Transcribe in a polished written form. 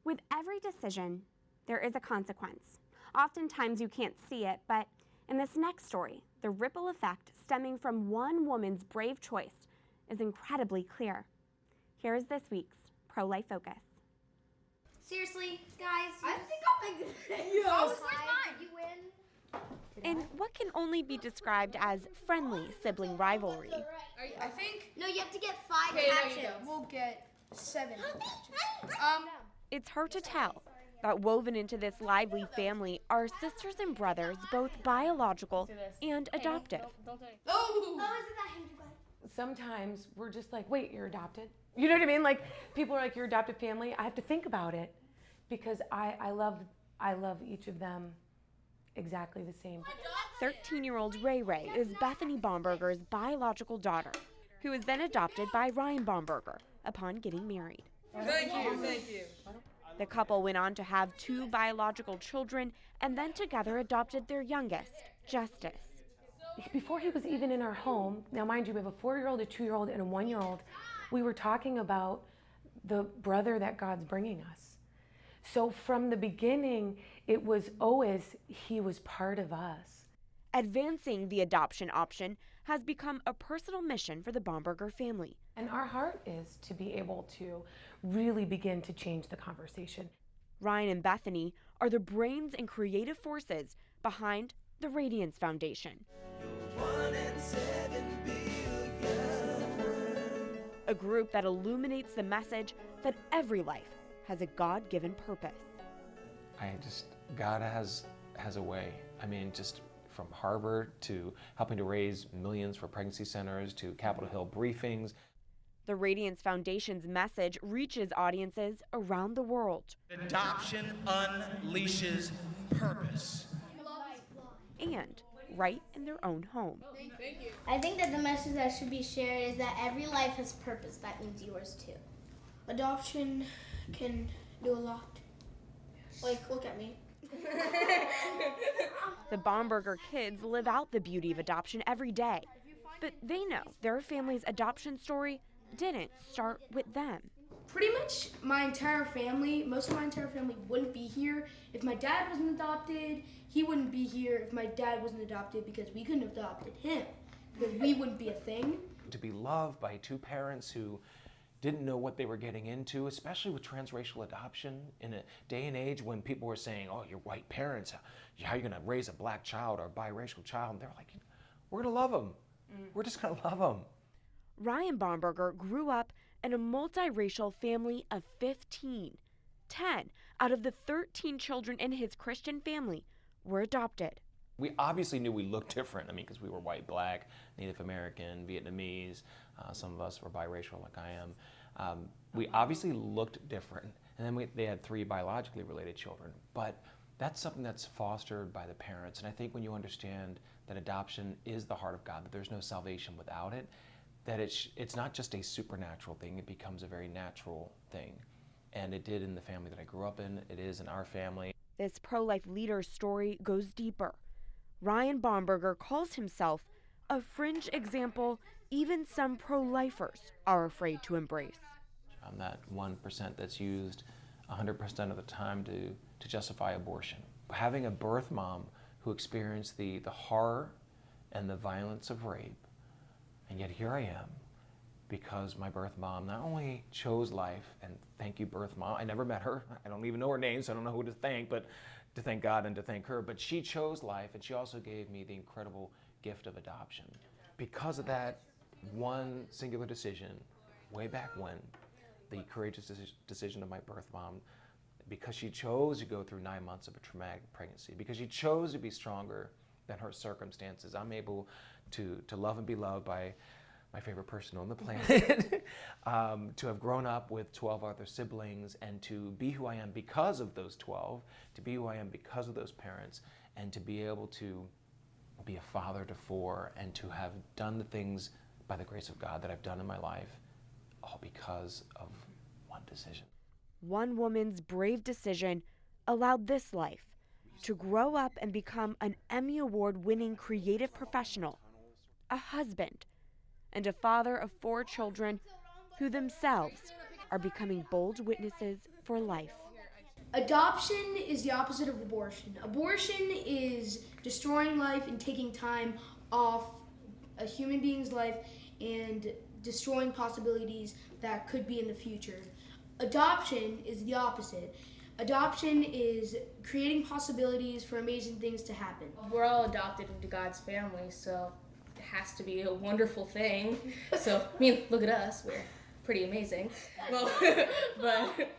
With every decision, there is a consequence. Oftentimes you can't see it, but in this next story, the ripple effect stemming from one woman's brave choice is incredibly clear. Here is this week's Pro-Life Focus. Seriously, guys? I think I'll make this. Oh, where's mine? You win. In what can only be described as friendly sibling rivalry, I think. No, you have to get 5 Okay, actions. there you go. We'll get 7 actions. it's hard to tell that woven into this lively family are sisters and brothers, both biological and adoptive. Oh, isn't that him, you guys? Sometimes we're just like, wait, you're adopted? You know what I mean? Like, people are like, your adopted family. I have to think about it because I love each of them exactly the same. 13-year-old Ray Ray is Bethany Bomberger's biological daughter, who was then adopted by Ryan Bomberger upon getting married. Thank you. The couple went on to have 2 biological children and then together adopted their youngest, Justice. Before he was even in our home, now mind you, we have a 4-year-old, a 2-year-old, and a 1-year-old, we were talking about the brother that God's bringing us. So from the beginning, it was always, he was part of us. Advancing the adoption option has become a personal mission for the Bomberger family. And our heart is to be able to really begin to change the conversation. Ryan and Bethany are the brains and creative forces behind the Radiance Foundation. A group that illuminates the message that every life has a God-given purpose. God has a way. I mean, just from Harvard to helping to raise millions for pregnancy centers to Capitol Hill briefings. The Radiance Foundation's message reaches audiences around the world. Adoption unleashes purpose. And right in their own home. I think that the message that should be shared is that every life has purpose. That means yours too. Adoption can do a lot. Like, look at me. The Bomberger kids live out the beauty of adoption every day. But they know their family's adoption story didn't start with them. Pretty much my entire family, most of my entire family wouldn't be here if my dad wasn't adopted. He wouldn't be here if my dad wasn't adopted because we couldn't have adopted him. Because we wouldn't be a thing. To be loved by 2 parents who didn't know what they were getting into, especially with transracial adoption in a day and age when people were saying, oh, you're white parents, how are you gonna raise a black child or a biracial child? And they're like, we're gonna love them. We're just gonna love them. Ryan Bomberger grew up in a multiracial family of 15. 10 out of the 13 children in his Christian family were adopted. We obviously knew we looked different. I mean, because we were white, black, Native American, Vietnamese. Some of us were biracial like I am. We obviously looked different. And then they had 3 biologically related children. But that's something that's fostered by the parents. And I think when you understand that adoption is the heart of God, that there's no salvation without it, that it's not just a supernatural thing, it becomes a very natural thing. And it did in the family that I grew up in, it is in our family. This pro-life leader's story goes deeper. Ryan Bomberger calls himself a fringe example even some pro-lifers are afraid to embrace. I'm that 1% that's used 100% of the time to justify abortion. Having a birth mom who experienced the horror and the violence of rape, and yet here I am because my birth mom not only chose life, and thank you birth mom, I never met her, I don't even know her name, so I don't know who to thank, but to thank God and to thank her, but she chose life and she also gave me the incredible gift of adoption. Because of that one singular decision, way back when, the courageous decision of my birth mom, because she chose to go through 9 months of a traumatic pregnancy, because she chose to be stronger than her circumstances, I'm able to love and be loved by my favorite person on the planet, to have grown up with 12 other siblings and to be who I am because of those 12, to be who I am because of those parents, and to be able to be a father to 4 and to have done the things by the grace of God that I've done in my life, all because of one decision. One woman's brave decision allowed this life to grow up and become an Emmy Award-winning creative professional, a husband, and a father of 4 children who themselves are becoming bold witnesses for life. Adoption is the opposite of abortion. Abortion is destroying life and taking time off a human being's life and destroying possibilities that could be in the future. Adoption is the opposite. Adoption is creating possibilities for amazing things to happen. We're all adopted into God's family, so it has to be a wonderful thing. So, I mean, look at us, we're pretty amazing. Well, but